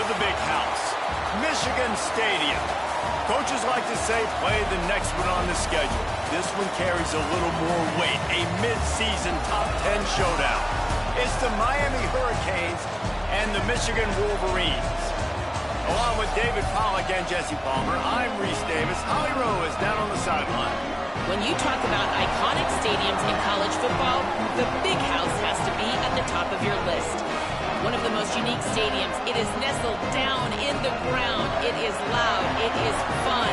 the big house, Michigan Stadium. Coaches like to say play the next one on the schedule. This one carries a little more weight, a mid-season top 10 showdown. It's the Miami Hurricanes and the Michigan Wolverines. Along with David Pollack and Jesse Palmer, I'm Reese Davis. Holly Rowe is down on the sideline. When you talk about iconic stadiums in college football, the Big House has to be at the top of your list. One of the most unique stadiums. It is nestled down in the ground. It is loud. It is fun.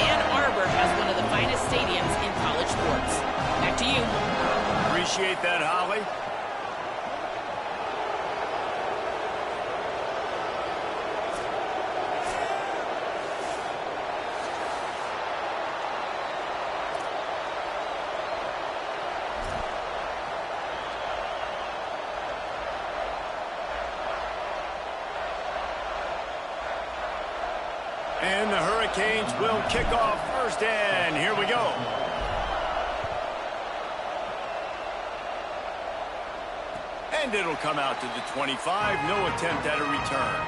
Ann Arbor has one of the finest stadiums in college sports. Back to you. Appreciate that, Holly. And the Hurricanes will kick off first, and here we go. And it'll come out to the 25. No attempt at a return.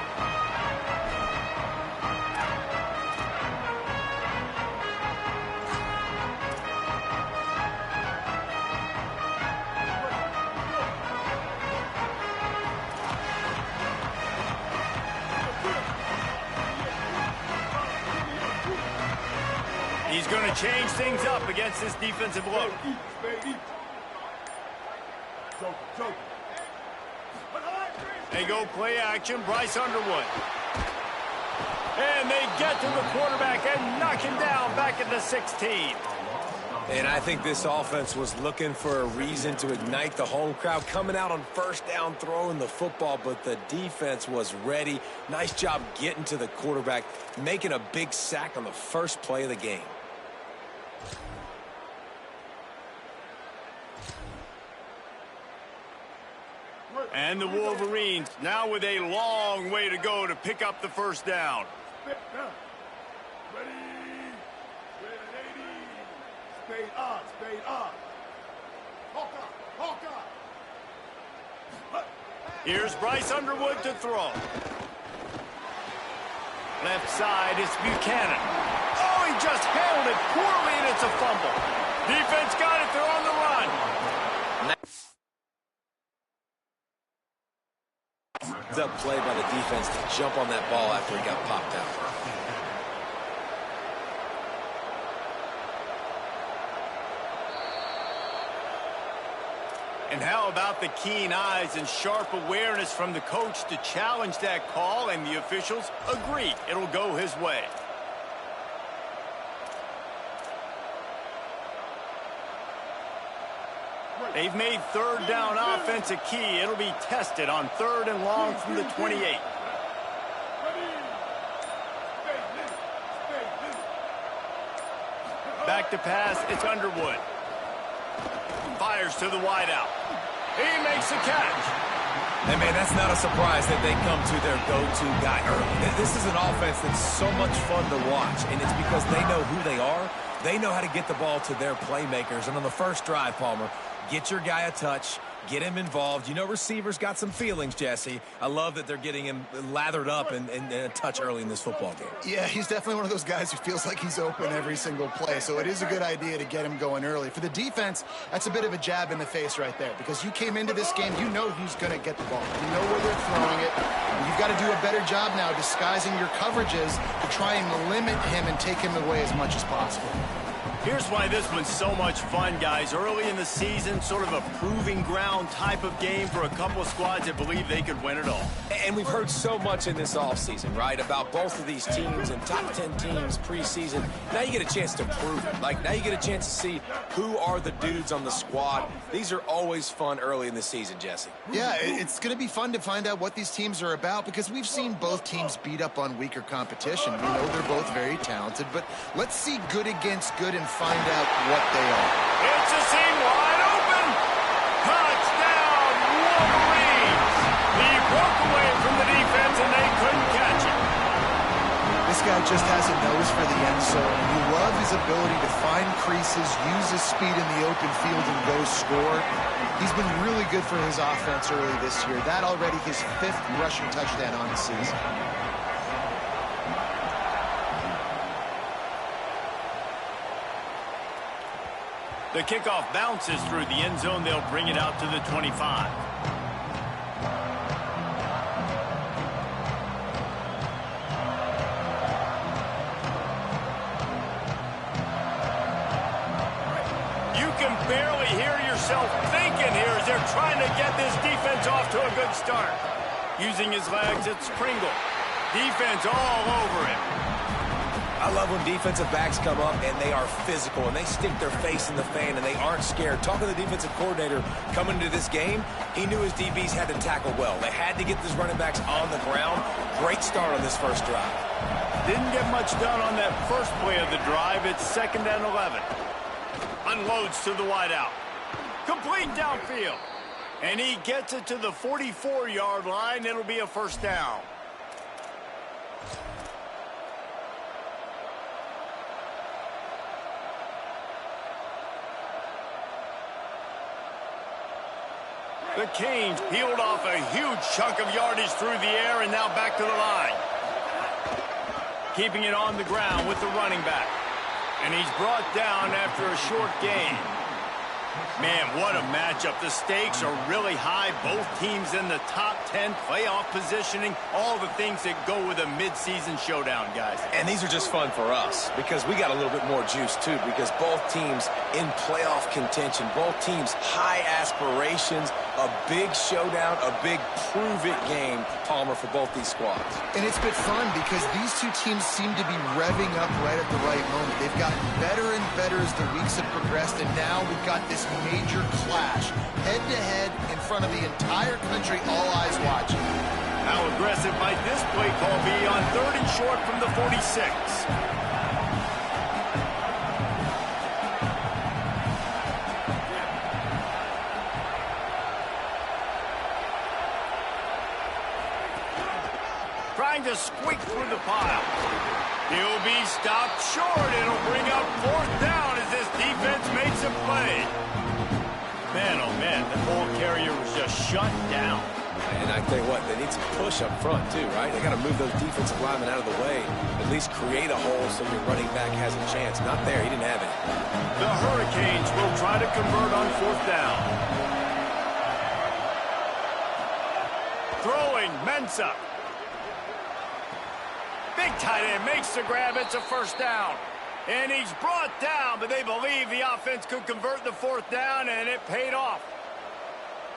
He's going to change things up against this defensive look. They go play action, Bryce Underwood. And they get to the quarterback and knock him down back at the 16. And I think this offense was looking for a reason to ignite the home crowd, coming out on first down, throwing the football, but the defense was ready. Nice job getting to the quarterback, making a big sack on the first play of the game. And the Wolverines now with a long way to go to pick up the first down. Spade on. Hawkeye. Here's Bryce Underwood to throw. Left side is Buchanan. Oh, he just handled it poorly, and it's a fumble. Defense got it. They're on the run. The play by the defense to jump on that ball after he got popped out. And how about the keen eyes and sharp awareness from the coach to challenge that call, and the officials agree it'll go his way. They've made third down offense a key. It'll be tested on 3rd and long from the 28. Back to pass, it's Underwood. Fires to the wideout. He makes the catch. And, man, that's not a surprise that they come to their go-to guy early. This is an offense that's so much fun to watch, and it's because they know who they are. They know how to get the ball to their playmakers. And on the first drive, Palmer, get your guy a touch, get him involved. You know receivers got some feelings, Jesse. I love that they're getting him lathered up and a touch early in this football game. Yeah, he's definitely one of those guys who feels like he's open every single play, so it is a good idea to get him going early. For the defense, that's a bit of a jab in the face right there, because you came into this game, you know who's going to get the ball. You know where they're throwing it. And you've got to do a better job now disguising your coverages to try and limit him and take him away as much as possible. Here's why this one's so much fun, guys. Early in the season, sort of a proving ground type of game for a couple of squads that believe they could win it all. And we've heard so much in this offseason, right, about both of these teams and top 10 teams preseason. Now you get a chance to prove it. Like, now you get a chance to see who are the dudes on the squad. These are always fun early in the season, Jesse. Yeah, it's going to be fun to find out what these teams are about, because we've seen both teams beat up on weaker competition. We know they're both very talented, but let's see good against good and find out what they are. It's a seam wide open. Touchdown, Wolverines. He broke away from the defense, and they couldn't catch it. This guy just has a nose for the end zone, and you love his ability to find creases, use his speed in the open field, and go score. He's been really good for his offense early this year. That already his 5th rushing touchdown on the season. The kickoff bounces through the end zone. They'll bring it out to the 25. You can barely hear yourself thinking here as they're trying to get this defense off to a good start. Using his legs, it's Pringle. Defense all over him. I love when defensive backs come up and they are physical and they stick their face in the fan and they aren't scared. Talking to the defensive coordinator coming into this game, he knew his DBs had to tackle well. They had to get these running backs on the ground. Great start on this first drive. Didn't get much done on that first play of the drive. It's 2nd and 11. Unloads to the wideout. Complete downfield. And he gets it to the 44-yard line. It'll be a first down. The Canes peeled off a huge chunk of yardage through the air and now back to the line. Keeping it on the ground with the running back. And he's brought down after a short gain. Man, what a matchup. The stakes are really high. Both teams in the top 10 playoff positioning. All the things that go with a midseason showdown, guys. And these are just fun for us because we got a little bit more juice, too, because both teams in playoff contention, both teams high aspirations, a big showdown, a big prove-it game, Palmer, for both these squads. And it's been fun because these two teams seem to be revving up right at the right moment. They've gotten better and better as the weeks have progressed, and now we've got this major clash, head-to-head in front of the entire country, all eyes watching. How aggressive might this play call be on 3rd and short from the 46? Trying to squeak through the pile. He'll be stopped short. It'll bring up 4th down as this defense makes a play. Man, oh man, the ball carrier was just shut down. And I tell you what, they need some push up front too, right? They got to move those defensive linemen out of the way, at least create a hole so your running back has a chance. Not there, he didn't have it. The Hurricanes will try to convert on 4th down. Throwing, Mensah. Big tight end makes the grab. It's a first down. And he's brought down, but they believe the offense could convert the 4th down, and it paid off.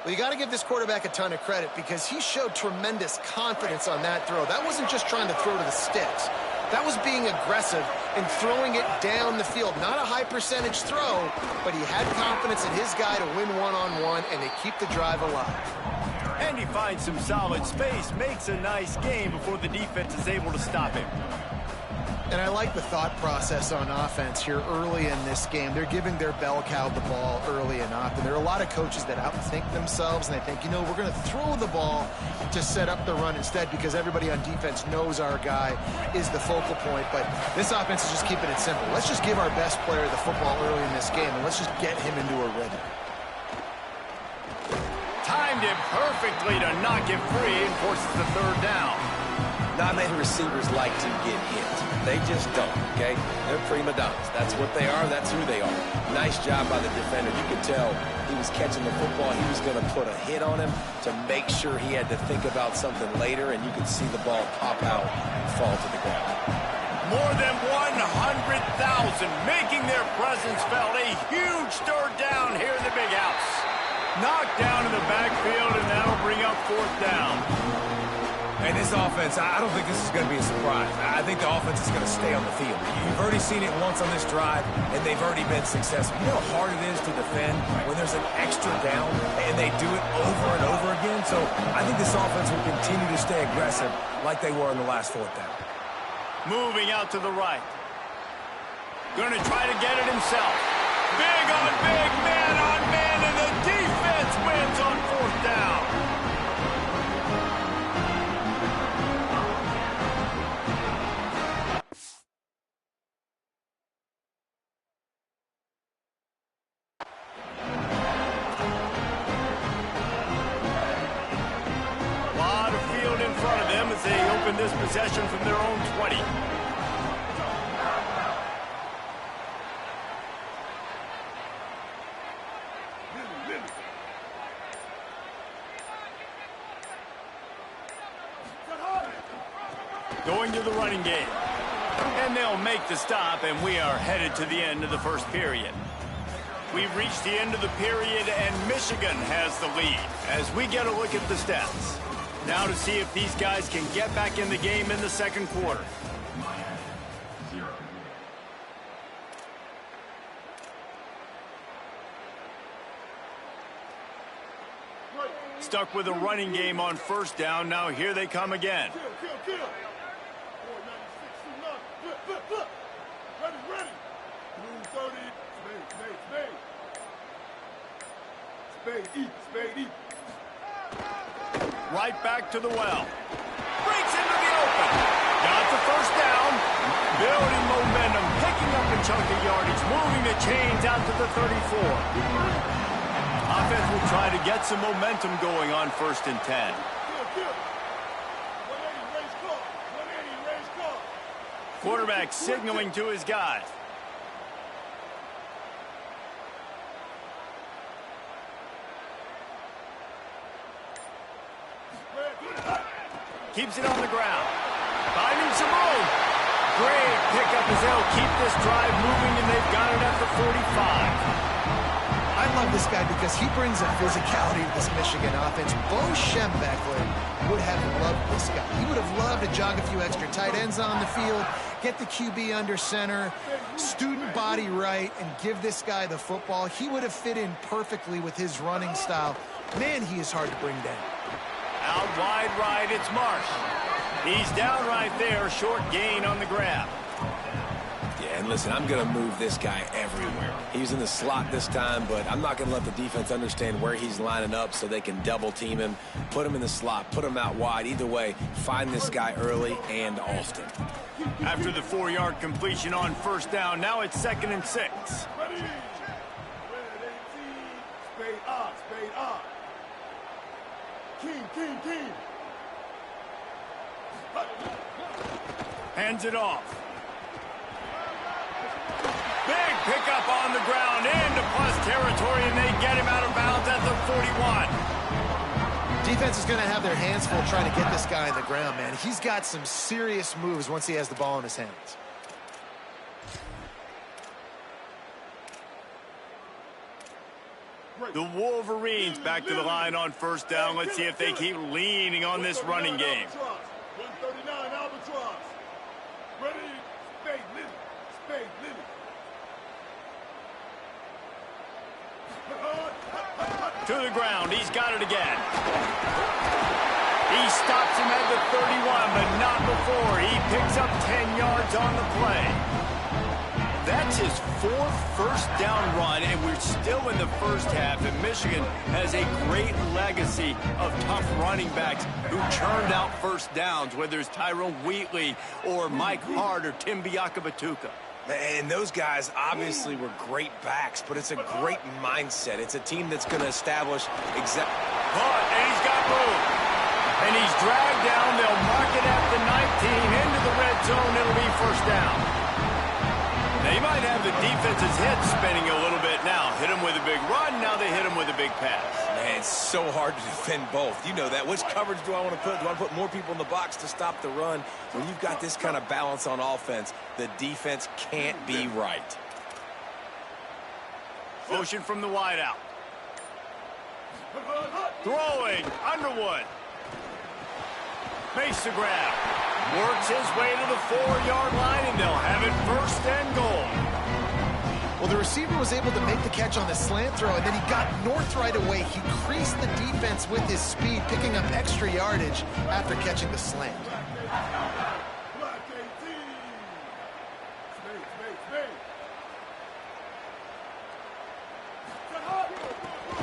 Well, you got to give this quarterback a ton of credit because he showed tremendous confidence on that throw. That wasn't just trying to throw to the sticks. That was being aggressive and throwing it down the field. Not a high percentage throw, but he had confidence in his guy to win one-on-one and to keep the drive alive. And he finds some solid space, makes a nice game before the defense is able to stop him. And I like the thought process on offense here early in this game. They're giving their bell cow the ball early and often. There are a lot of coaches that outthink themselves, and they think, you know, we're going to throw the ball to set up the run instead because everybody on defense knows our guy is the focal point. But this offense is just keeping it simple. Let's just give our best player the football early in this game, and let's just get him into a rhythm. Timed it perfectly to knock it free and forces the 3rd down. Not many receivers like to get hit. They just don't, okay? They're prima donnas. That's what they are. That's who they are. Nice job by the defender. You could tell he was catching the football. He was going to put a hit on him to make sure he had to think about something later, and you could see the ball pop out and fall to the ground. More than 100,000 making their presence felt. A huge 3rd down here in the big house. Knocked down in the backfield, and that'll bring up 4th down. And this offense, I don't think this is going to be a surprise. I think the offense is going to stay on the field. You've already seen it once on this drive, and they've already been successful. You know how hard it is to defend when there's an extra down, and they do it over and over again? So I think this offense will continue to stay aggressive like they were in the last 4th down. Moving out to the right. Going to try to get it himself. Big on big, man on man, and the defense wins on 4th down. As they open this possession from their own 20. Going to the running game. And they'll make the stop, and we are headed to the end of the first period. We've reached the end of the period, and Michigan has the lead as we get a look at the stats. Now to see if these guys can get back in the game in the second quarter. Stuck with a running game on first down. Now here they come again. Right back to the well. Breaks into the open. Got the first down. Building momentum. Picking up a chunk of yardage. Moving the chains out to the 34. Offense will try to get some momentum going on 1st and 10. Quarterback signaling to his guys. Keeps it on the ground. Finding some room. Great pickup as they'll keep this drive moving, and they've got it at the 45. I love this guy because he brings a physicality to this Michigan offense. Bo Schembechler would have loved this guy. He would have loved to jog a few extra tight ends on the field, get the QB under center, student body right, and give this guy the football. He would have fit in perfectly with his running style. Man, he is hard to bring down. Out wide right, it's Marsh. He's down right there, short gain on the grab. Yeah, and listen, I'm going to move this guy everywhere. He's in the slot this time, but I'm not going to let the defense understand where he's lining up so they can double team him, put him in the slot, put him out wide. Either way, find this guy early and often. After the 4-yard completion on first down, now it's 2nd and 6. Ready. Spade on, spade on. King. Hands it off. Big pickup on the ground into plus territory, and they get him out of bounds at the 41. Defense is going to have their hands full trying to get this guy on the ground, man. He's got some serious moves once he has the ball in his hands. The Wolverines back to the line on first down. Let's see if they keep leaning on this running game. 139 Albatross. Ready, spade, Lily. To the ground, he's got it again. He stops him at the 31, but not before. He picks up 10 yards on the play. That's his 4th first down run, and we're still in the first half, and Michigan has a great legacy of tough running backs who churned out first downs, whether it's Tyrone Wheatley or Mike Hart or Tim Biakabatuka. And those guys obviously were great backs, but it's a great mindset. It's a team that's going to establish exact. And he's got room. And he's dragged down. They'll mark it at the 19 into the red zone. It'll be first down. They might have the defense's head spinning a little bit now. Hit him with a big run. Now they hit him with a big pass. Man, it's so hard to defend both. You know that. Which coverage do I want to put? Do I want to put more people in the box to stop the run? When you've got this kind of balance on offense, the defense can't be right. Motion from the wideout. Throwing. Underwood. Makes the grab. Works his way to the 4-yard line, and they'll have it 1st and goal. Well, the receiver was able to make the catch on the slant throw, and then he got north right away. He creased the defense with his speed, picking up extra yardage after catching the slant.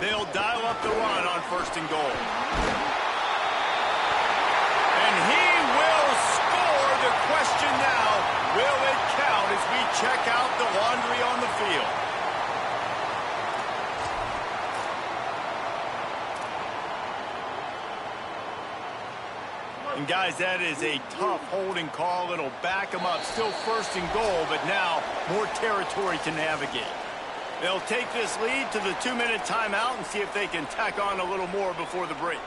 They'll dial up the run on 1st and goal. And he will score. The question now, will it count as we check out the laundry on the field? And guys, that is a tough holding call. It'll back him up. Still 1st and goal, but now more territory to navigate. They'll take this lead to the 2-minute timeout and see if they can tack on a little more before the break.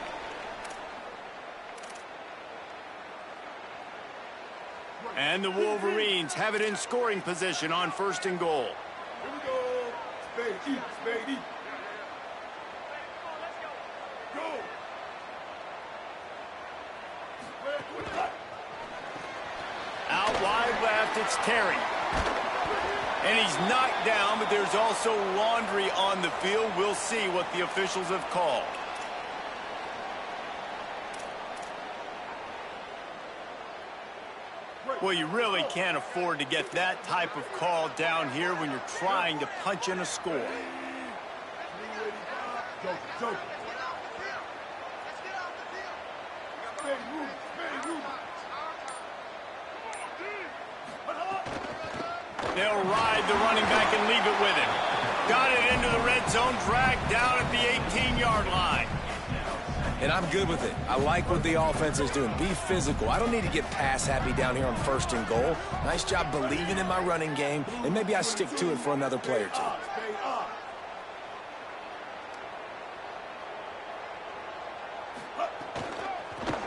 And the Wolverines have it in scoring position on 1st and goal. Here we go. Spade eat, spade eat. Go. Spade to attack. Out wide left, it's Terry. And he's knocked down, but there's also laundry on the field. We'll see what the officials have called. Well, you really can't afford to get that type of call down here when you're trying to punch in a score. Joker. Spade move, spade move. They'll ride the running back and leave it with him. Got it into the red zone, dragged down at the 18-yard line. And I'm good with it. I like what the offense is doing. Be physical. I don't need to get pass happy down here on 1st and goal. Nice job believing in my running game, and maybe I stick to it for another play or two.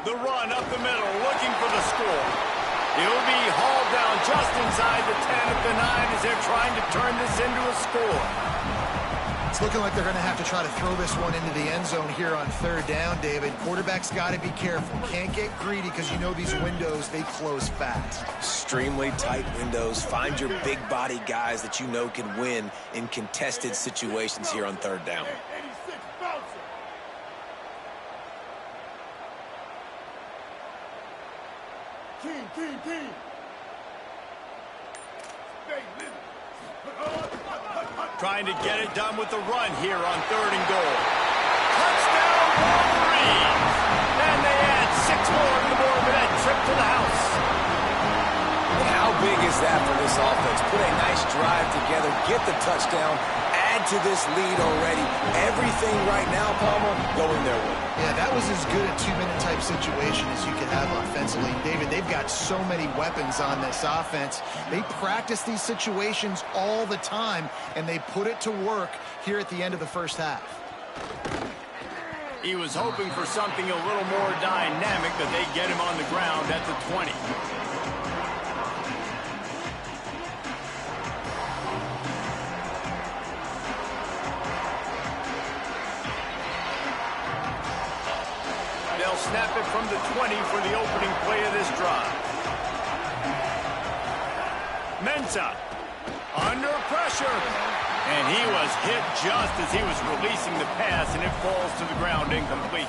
The run up the middle, looking for the score. He'll be hauled down just inside the 10 at the 9 as they're trying to turn this into a score. It's looking like they're going to have to try to throw this one into the end zone here on 3rd down, David. Quarterback's got to be careful. Can't get greedy because you know these windows, they close fast. Extremely tight windows. Find your big body guys that you know can win in contested situations here on 3rd down. 86 bouncer. King. Spade Lily. Trying to get it done with the run here on 3rd and goal. Touchdown, Wolverines! And they add 6 more to the board with that trip to the house. And how big is that for this offense? Put a nice drive together, get the touchdown, add to this lead already. Everything right now, Palmer, going their way. Yeah, that was as good a 2-minute type situation as you could have offensively. David, they've got so many weapons on this offense. They practice these situations all the time, and they put it to work here at the end of the first half. He was hoping for something a little more dynamic, but they get him on the ground at the 20. They'll snap it from the 20 for the opening play of this drive. Mensah under pressure. And he was hit just as he was releasing the pass, and it falls to the ground incomplete.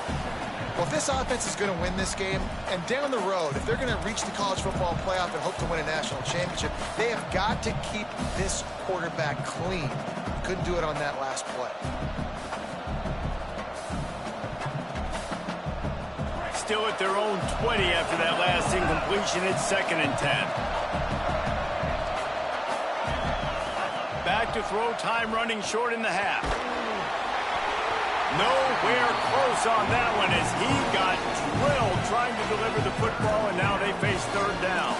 Well, if this offense is going to win this game, and down the road, if they're going to reach the college football playoff and hope to win a national championship, they have got to keep this quarterback clean. Couldn't do it on that last play. Still at their own 20 after that last incompletion. It's 2nd and 10. Back to throw, time running short in the half. Nowhere close on that one as he got drilled trying to deliver the football, and now they face 3rd down.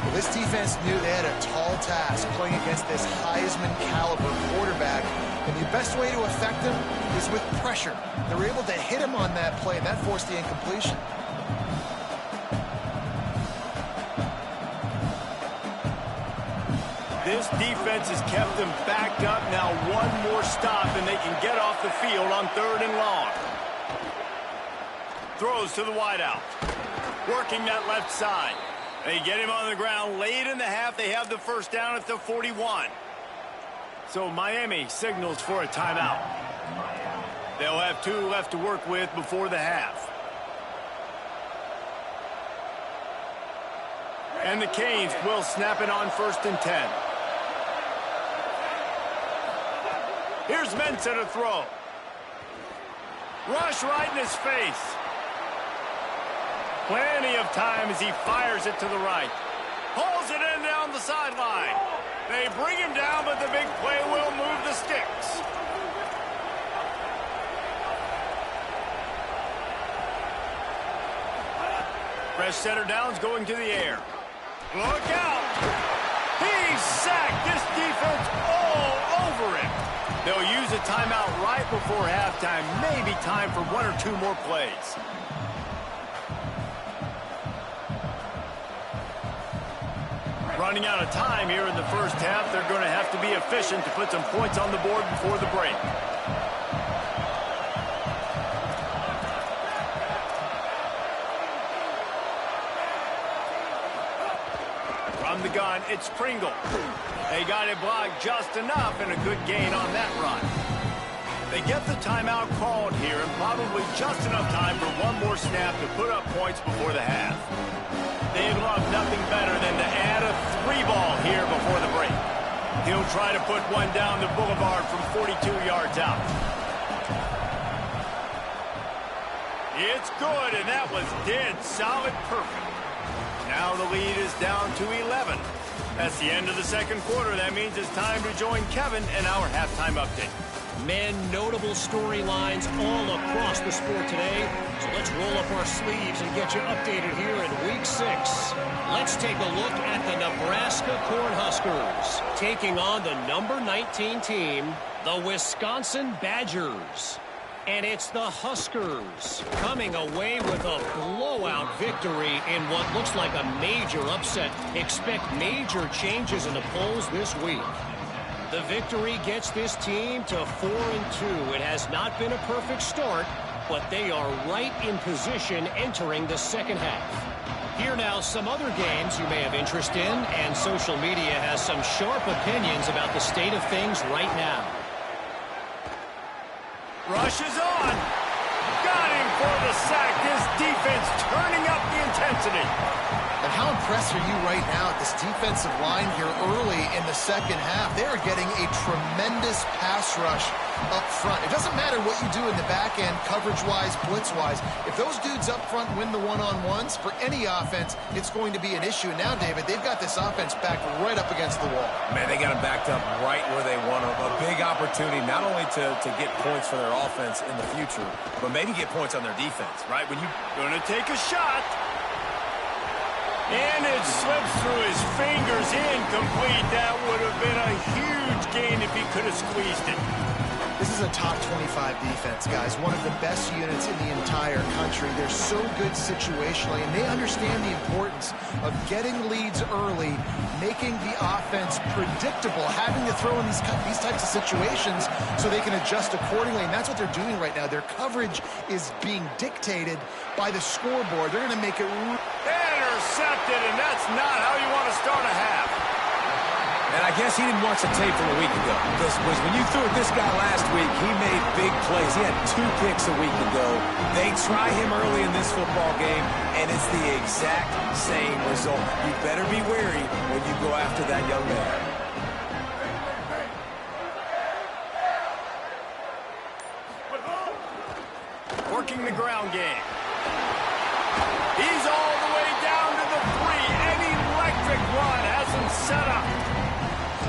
Well, this defense knew they had a tall task playing against this Heisman caliber quarterback, and the best way to affect him is with pressure. They were able to hit him on that play, and that forced the incompletion. This defense has kept them backed up. Now one more stop, and they can get off the field on 3rd and long. Throws to the wideout. Working that left side. They get him on the ground late in the half. They have the first down at the 41. So Miami signals for a timeout. They'll have 2 left to work with before the half. And the Canes will snap it on 1st and 10. Here's Mensah to throw. Rush right in his face. Plenty of time as he fires it to the right. Pulls it in down the sideline. They bring him down, but the big play will move the sticks. Fresh center downs going to the air. Look out! He's sacked. This defense all over him. They'll use a timeout right before halftime. Maybe time for 1 or 2 more plays. Running out of time here in the first half. They're going to have to be efficient to put some points on the board before the break. From the gun, it's Pringle. They got it blocked just enough, and a good gain on that run. They get the timeout called here, and probably just enough time for one more snap to put up points before the half. They'd love nothing better than to add a 3-ball here before the break. He'll try to put one down the boulevard from 42 yards out. It's good, and that was dead solid perfect. Now the lead is down to 11. That's the end of the second quarter. That means it's time to join Kevin in our halftime update. Men, notable storylines all across the sport today. So let's roll up our sleeves and get you updated here in Week 6. Let's take a look at the Nebraska Cornhuskers taking on the number 19 team, the Wisconsin Badgers. And it's the Huskers coming away with a blowout victory in what looks like a major upset. Expect major changes in the polls this week. The victory gets this team to 4-2. It has not been a perfect start, but they are right in position entering the second half. Here now some other games you may have interest in, and social media has some sharp opinions about the state of things right now. Rush is on. Got him for the sack. This defense turning up the intensity. And how impressed are you right now at this defensive line here early in the second half? They are getting a tremendous pass rush up front. It doesn't matter what you do in the back end, coverage-wise, blitz-wise. If those dudes up front win the one-on-ones, for any offense, it's going to be an issue. Now, David, they've got this offense backed right up against the wall. Man, they got them backed up right where they want them. A big opportunity not only to get points for their offense in the future, but maybe get points on their defense, right? When you Gonna take a shot. And it slips through his fingers, incomplete. That would have been a huge gain if he could have squeezed it. This is a top 25 defense, guys. One of the best units in the entire country. They're so good situationally, and they understand the importance of getting leads early, making the offense predictable, having to throw in these types of situations so they can adjust accordingly, and that's what they're doing right now. Their coverage is being dictated by the scoreboard. They're going to make it... Intercepted, and that's not how you want to start a half. And I guess he didn't watch the tape from a week ago. Because when you threw at this guy last week, he made big plays. He had 2 picks a week ago. They try him early in this football game, and it's the exact same result. You better be wary when you go after that young man. Working the ground game. He's all the way down to the 3. An electric run has him set up.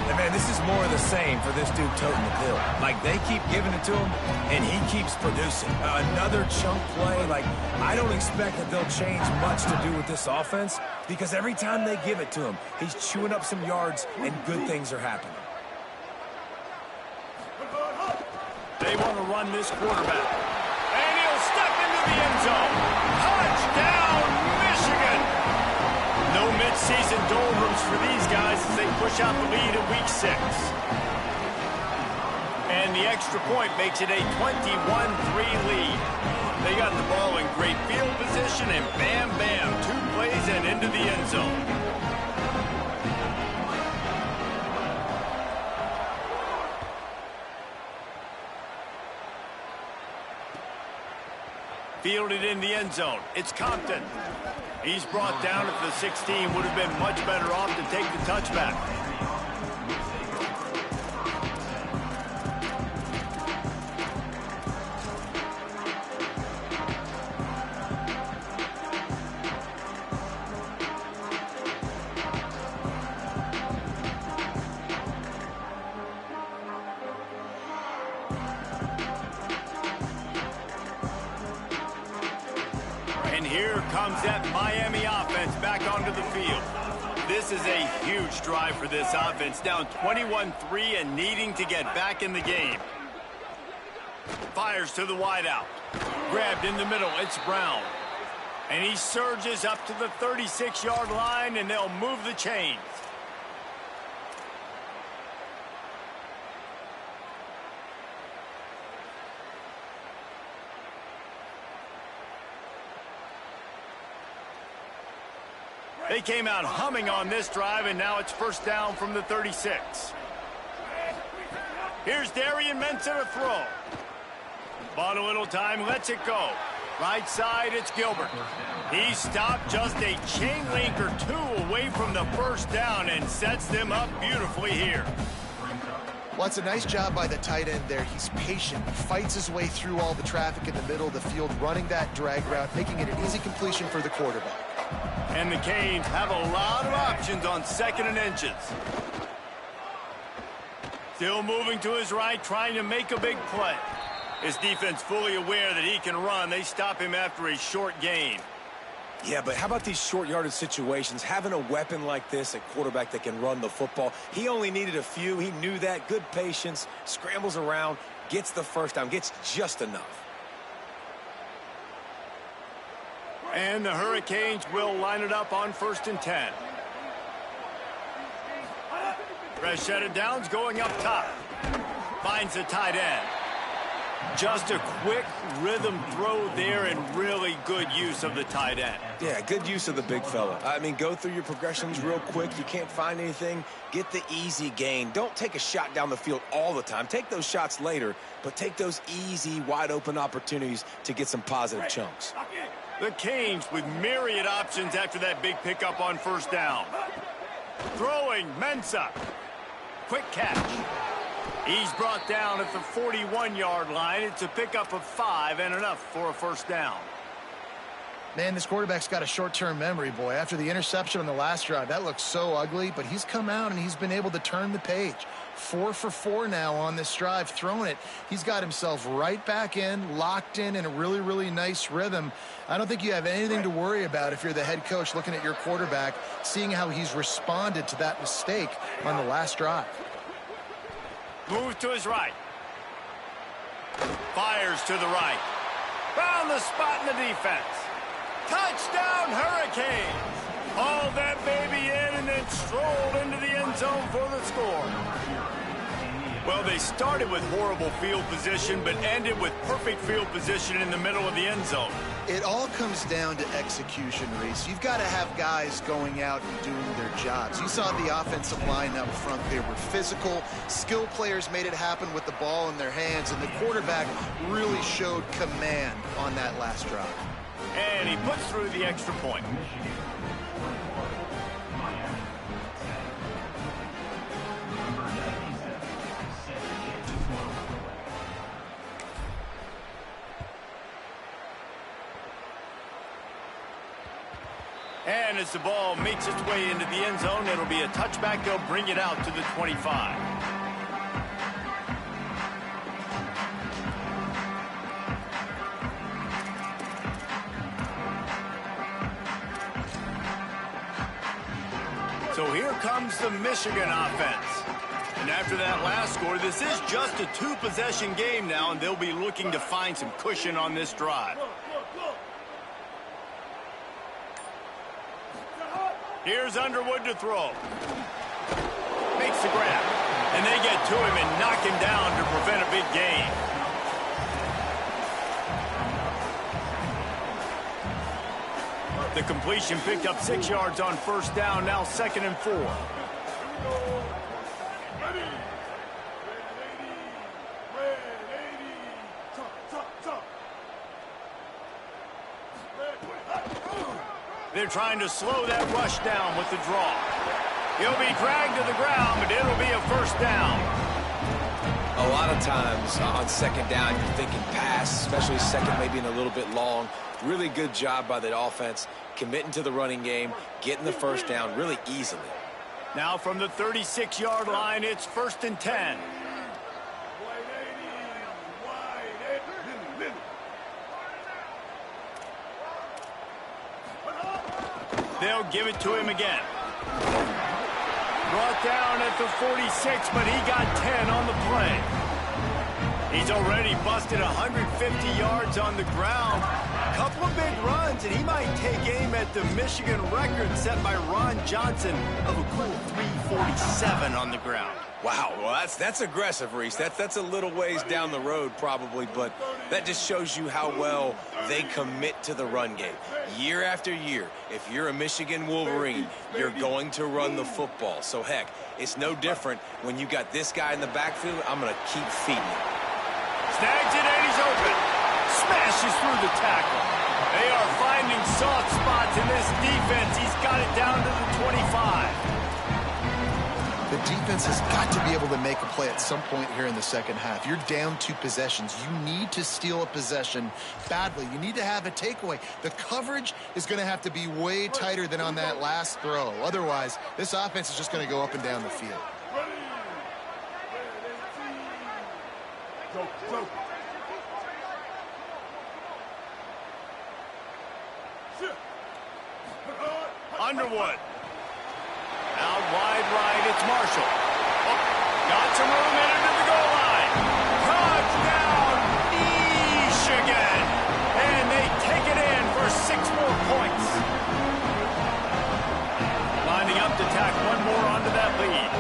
And man, this is more of the same for this dude toting the pill. Like, they keep giving it to him, and he keeps producing. Another chunk play. Like, I don't expect that they'll change much to do with this offense, because every time they give it to him, he's chewing up some yards, and good things are happening. They want to run this quarterback. And he'll step into the end zone. Touchdown, Michigan! No mid-season doldrums for these guys as they push out the lead in Week 6. And the extra point makes it a 21-3 lead. They got the ball in great field position, and bam, bam, 2 plays and into the end zone. Fielded in the end zone. It's Compton. He's brought down at the 16. Would have been much better off to take the touchback. And here comes that Miami offense back onto the field. This is a huge drive for this offense, down 21-3 and needing to get back in the game. Fires to the wideout. Grabbed in the middle, it's Brown. And he surges up to the 36-yard line, and they'll move the chains. They came out humming on this drive, and now it's first down from the 36. Here's Darian Mensah to throw. Bought a little time, lets it go. Right side, it's Gilbert. He stopped just a chain link or two away from the first down and sets them up beautifully here. Well, it's a nice job by the tight end there. He's patient. He fights his way through all the traffic in the middle of the field, running that drag route, making it an easy completion for the quarterback. And the Canes have a lot of options on 2nd and inches. Still moving to his right, trying to make a big play. His defense fully aware that he can run. They stop him after a short gain. Yeah, but how about these short yardage situations? Having a weapon like this, a quarterback that can run the football. He only needed a few. He knew that. Good patience. Scrambles around. Gets the first down. Gets just enough. And the Hurricanes will line it up on 1st and 10. Fresh set of downs going up top. Finds the tight end. Just a quick rhythm throw there and really good use of the tight end. Yeah, good use of the big fella. I mean, go through your progressions real quick. You can't find anything. Get the easy gain. Don't take a shot down the field all the time. Take those shots later, but take those easy, wide-open opportunities to get some positive chunks. The Canes with myriad options after that big pickup on 1st down. Throwing, Mensah. Quick catch. He's brought down at the 41-yard line. It's a pickup of 5 and enough for a first down. Man, this quarterback's got a short-term memory, boy. After the interception on the last drive, that looked so ugly, but he's come out and he's been able to turn the page. 4 for 4 now on this drive, throwing it. He's got himself right back in, locked in a really, really nice rhythm. I don't think you have anything to worry about if you're the head coach looking at your quarterback, seeing how he's responded to that mistake on the last drive. Move to his right. Fires to the right. Found the spot in the defense. Touchdown, Hurricanes. Hauled that baby in and then strolled into the end zone for the score. Well, they started with horrible field position, but ended with perfect field position in the middle of the end zone. It all comes down to execution, Reese. You've got to have guys going out and doing their jobs. You saw the offensive line up front. They were physical. Skill players made it happen with the ball in their hands, and the quarterback really showed command on that last drive. And he puts through the extra point. And as the ball makes its way into the end zone, it'll be a touchback. They'll bring it out to the 25. So here comes the Michigan offense. And after that last score, this is just a 2-possession game now, and they'll be looking to find some cushion on this drive. Here's Underwood to throw. Makes the grab. And they get to him and knock him down to prevent a big gain. The completion picked up 6 yards on first down, now 2nd and 4. They're trying to slow that rush down with the draw. He'll be dragged to the ground, but it'll be a first down. A lot of times on 2nd down, you're thinking pass, especially 2nd maybe in a little bit long. Really good job by the offense, committing to the running game, getting the first down really easily. Now from the 36-yard line, it's 1st and 10. They'll give it to him again. Brought down at the 46, but he got 10 on the play. He's already busted 150 yards on the ground. A couple of big runs, and he might take aim at the Michigan record set by Ron Johnson of a cool 347 on the ground. Wow, well, that's aggressive, Reese. That's a little ways down the road probably, but that just shows you how well they commit to the run game. Year after year, if you're a Michigan Wolverine, you're going to run the football. So, heck, it's no different when you got this guy in the backfield. I'm going to keep feeding him. Snags it, and he's open. Smashes through the tackle. They are finding soft spots in this defense. He's got it down to the 25. The defense has got to be able to make a play at some point here in the second half. You're down 2 possessions. You need to steal a possession badly. You need to have a takeaway. The coverage is going to have to be way tighter than on that last throw. Otherwise, this offense is just going to go up and down the field. Underwood. Out wide right, it's Marshall. Oh, got some room in into the goal line. Touchdown, Michigan. And they take it in for 6 more points. Lining up to tack one more onto that lead.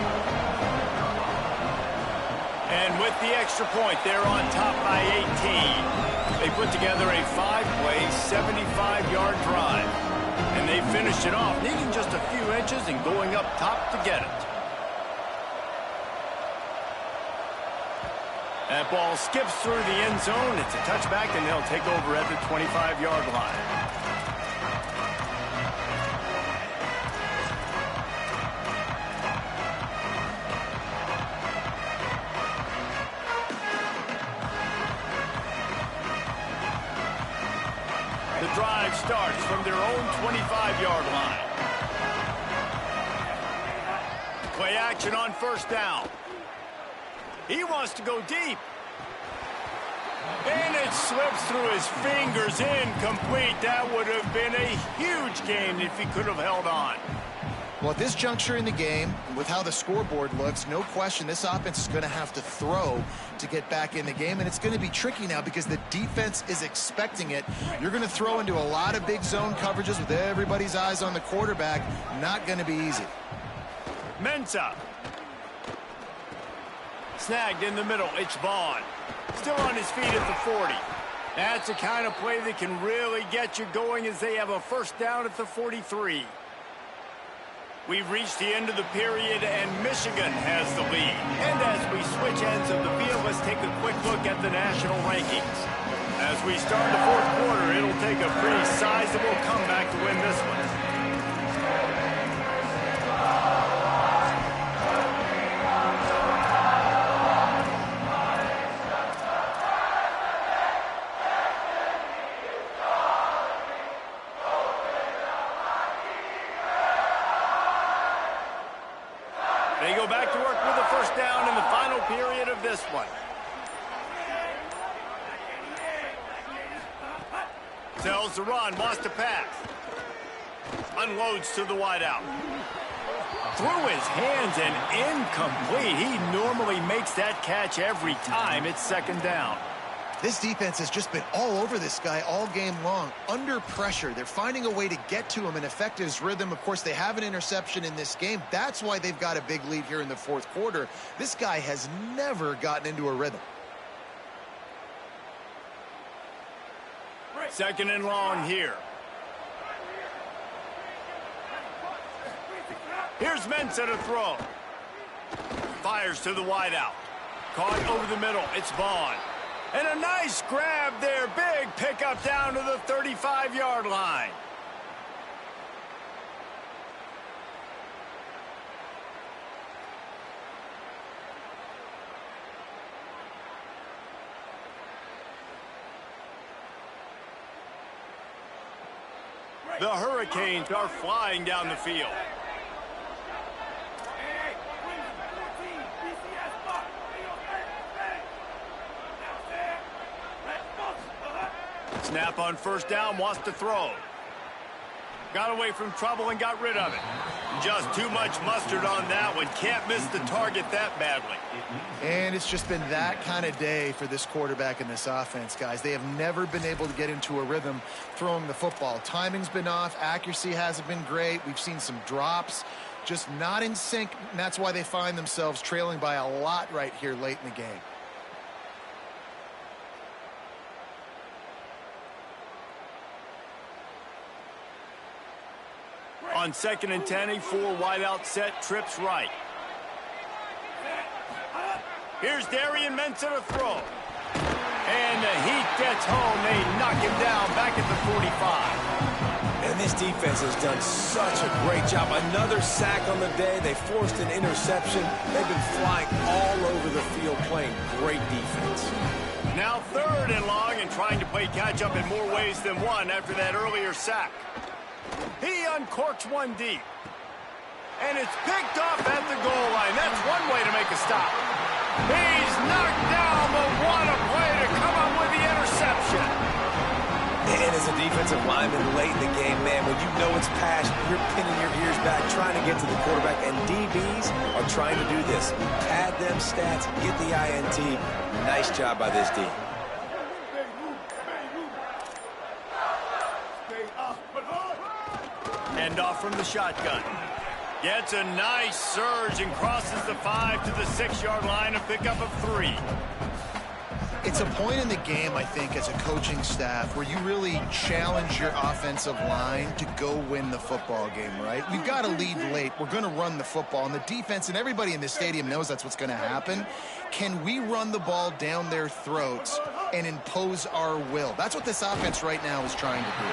And with the extra point, they're on top by 18. They put together a 5-play, 75-yard drive. And they finished it off, needing just a few inches and going up top to get it. That ball skips through the end zone. It's a touchback, and they'll take over at the 25-yard line. The drive starts from their own 25-yard line. Play action on first down. He wants to go deep. And it slips through his fingers, incomplete. That would have been a huge gain if he could have held on. Well, at this juncture in the game, with how the scoreboard looks, no question this offense is going to have to throw to get back in the game, and it's going to be tricky now because the defense is expecting it. You're going to throw into a lot of big zone coverages with everybody's eyes on the quarterback. Not going to be easy. Mensah. Snagged in the middle. It's Vaughn. Still on his feet at the 40. That's the kind of play that can really get you going as they have a first down at the 43. We've reached the end of the period, and Michigan has the lead. And as we switch ends of the field, let's take a quick look at the national rankings. As we start the fourth quarter, it'll take a pretty sizable comeback to win this one. They go back to work with a first down in the final period of this one. Tells the run, wants to pass. Unloads to the wideout. Through his hands and incomplete. He normally makes that catch every time. It's second down. This defense has just been all over this guy all game long. Under pressure, they're finding a way to get to him and affect his rhythm. Of course, they have an interception in this game. That's why they've got a big lead here in the fourth quarter. This guy has never gotten into a rhythm. Second and long here. Here's Mensah to throw. Fires to the wideout. Caught over the middle. It's Vaughn. And a nice grab there. Big pickup down to the 35-yard line. The Hurricanes are flying down the field. Snap on first down, wants to throw. Got away from trouble and got rid of it. Just too much mustard on that one. Can't miss the target that badly. And it's just been that kind of day for this quarterback and this offense, guys. They have never been able to get into a rhythm throwing the football. Timing's been off. Accuracy hasn't been great. We've seen some drops. Just not in sync, and that's why they find themselves trailing by a lot right here late in the game. On 2nd and 10, a 4 wide out set, trips right. Here's Darian Mensah to throw. And the heat gets home. They knock him down back at the 45. And this defense has done such a great job. Another sack on the day. They forced an interception. They've been flying all over the field playing great defense. Now 3rd and long and trying to play catch-up in more ways than one after that earlier sack. He uncorks one deep. And it's picked off at the goal line. That's one way to make a stop. He's knocked down, but what a play to come up with the interception. And as a defensive lineman late in the game, man, when you know it's passion, you're pinning your ears back, trying to get to the quarterback, and DBs are trying to do this. Pad them stats, get the INT. Nice job by this D. Hand off from the shotgun. Gets a nice surge and crosses the 5 to the 6-yard line, a pickup of 3. It's a point in the game, I think, as a coaching staff where you really challenge your offensive line to go win the football game, right? We've got to lead late. We're going to run the football. And the defense and everybody in this stadium knows that's what's going to happen. Can we run the ball down their throats and impose our will? That's what this offense right now is trying to do.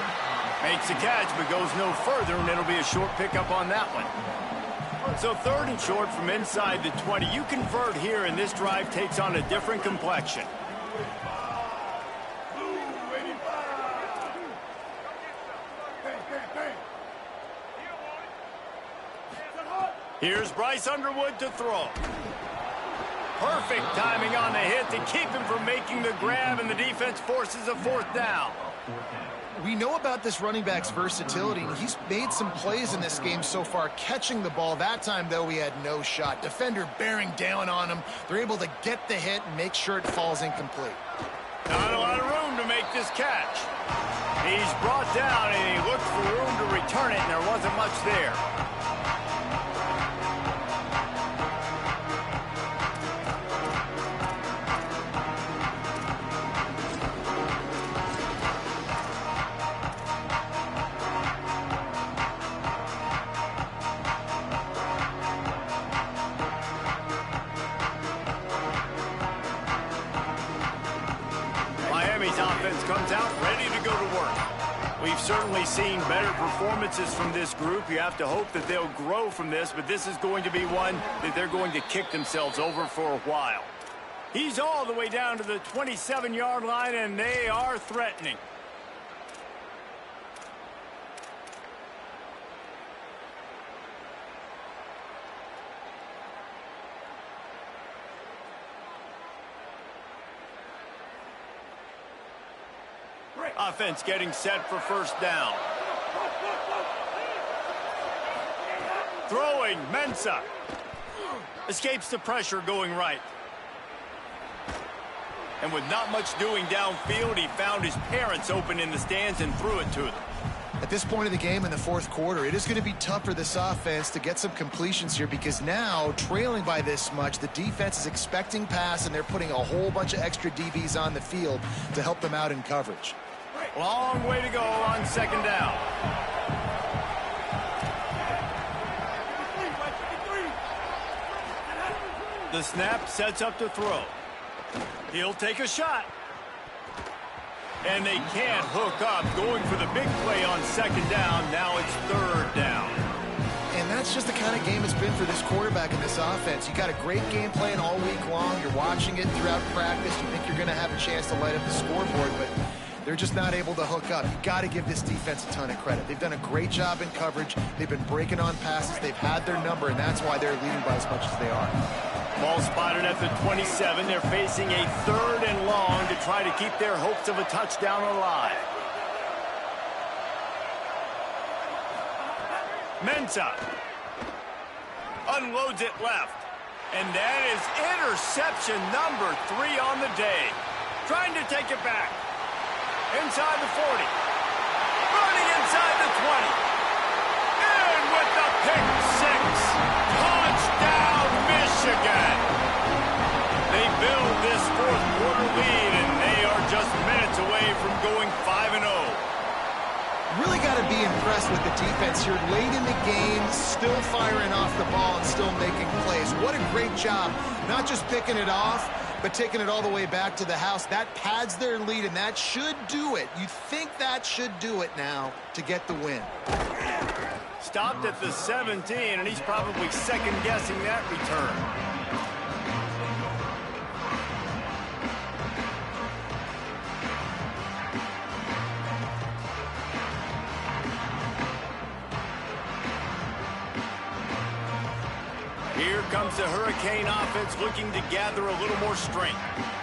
Makes the catch, but goes no further, and it'll be a short pickup on that one. So 3rd and short from inside the 20. You convert here, and this drive takes on a different complexion. Here's Bryce Underwood to throw. Perfect timing on the hit to keep him from making the grab, and the defense forces a 4th down. We know about this running back's versatility, and he's made some plays in this game so far, catching the ball. That time, though, he had no shot. Defender bearing down on him. They're able to get the hit and make sure it falls incomplete. Not a lot of room to make this catch. He's brought down, and he looked for room to return it, and there wasn't much there. Comes out ready to go to work. We've certainly seen better performances from this group. You have to hope that they'll grow from this, but this is going to be one that they're going to kick themselves over for a while. He's all the way down to the 27-yard line, and they are threatening. Offense getting set for 1st down. Throwing, Mensah. Escapes the pressure going right. And with not much doing downfield, he found his parents open in the stands and threw it to them. At this point of the game in the 4th quarter, it is going to be tough for this offense to get some completions here because now, trailing by this much, the defense is expecting pass, and they're putting a whole bunch of extra DBs on the field to help them out in coverage. Long way to go on 2nd down. The snap sets up to throw. He'll take a shot. And they can't hook up. Going for the big play on 2nd down. Now it's 3rd down. And that's just the kind of game it's been for this quarterback and this offense. You got a great game plan all week long. You're watching it throughout practice. You think you're going to have a chance to light up the scoreboard, but they're just not able to hook up. You got to give this defense a ton of credit. They've done a great job in coverage. They've been breaking on passes. They've had their number, and that's why they're leading by as much as they are. Ball spotted at the 27. They're facing a 3rd and long to try to keep their hopes of a touchdown alive. Mensah unloads it left. And that is interception number 3 on the day. Trying to take it back. Inside the 40. Running inside the 20. In with the pick 6. Touchdown, Michigan. They build this fourth quarter lead, and they are just minutes away from going 5-0. Really got to be impressed with the defense here late in the game, still firing off the ball and still making plays. What a great job, not just picking it off, but taking it all the way back to the house. That pads their lead, and that should do it. You think that should do it now to get the win. Stopped at the 17, and he's probably second-guessing that return. Here comes the Hurricane offense looking to gather a little more strength.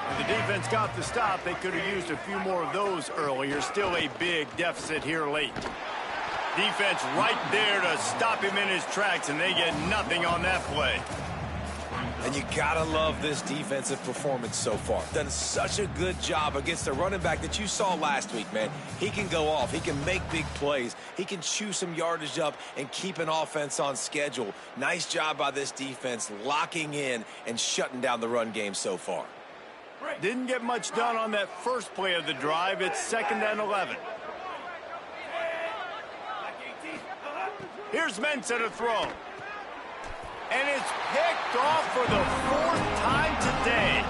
And the defense got the stop. They could have used a few more of those earlier. Still a big deficit here late. Defense right there to stop him in his tracks, and they get nothing on that play. And you gotta love this defensive performance so far. Done such a good job against the running back that you saw last week, man. He can go off. He can make big plays. He can chew some yardage up and keep an offense on schedule. Nice job by this defense locking in and shutting down the run game so far. Didn't get much done on that first play of the drive. It's 2nd and 11. Here's Mensah to throw. And it's picked off for the 4th time today.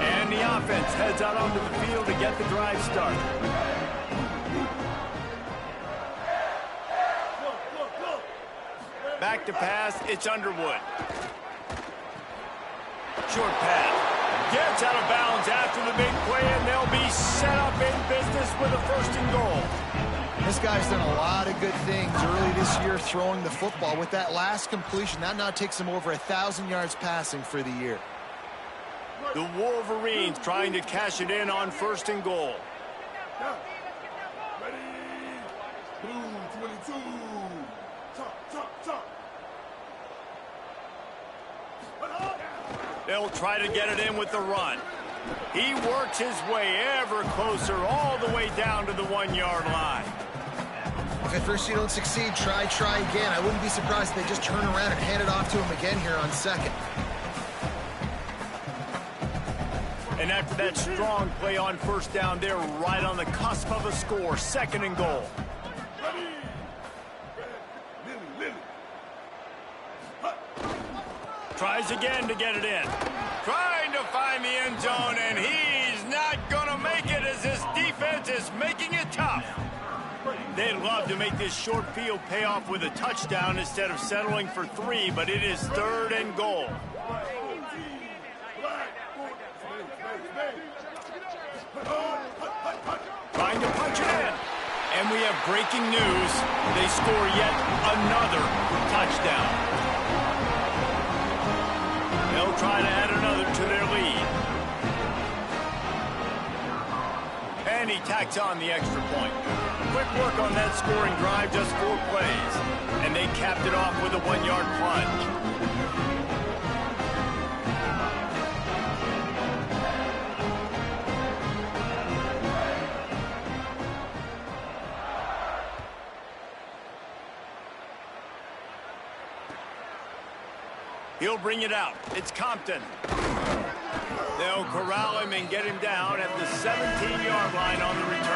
And the offense heads out onto the field to get the drive started. Back to pass, it's Underwood. Short pass. Gets out of bounds after the big play, and they'll be set up in business with a 1st and goal. This guy's done a lot of good things early this year throwing the football. With that last completion, that now takes him over 1,000 yards passing for the year. The Wolverines trying to cash it in on 1st and goal. Ready? Blue 22. Top. They'll try to get it in with the run. He works his way ever closer all the way down to the 1-yard line. If at first you don't succeed, try again. I wouldn't be surprised if they just turn around and hand it off to him again here on 2nd. And after that strong play on 1st down, they're right on the cusp of a score. 2nd and goal. Tries again to get it in. Trying to find the end zone, and he's not going to make it as this defense is making it tough. They'd love to make this short field pay off with a touchdown instead of settling for 3, but it is 3rd and goal. Trying to punch it in. And we have breaking news. They score yet another touchdown. They'll try to add another to their lead. And he tacks on the extra point. Quick work on that scoring drive, just 4 plays. And they capped it off with a 1-yard plunge. He'll bring it out. It's Compton. They'll corral him and get him down at the 17-yard line on the return.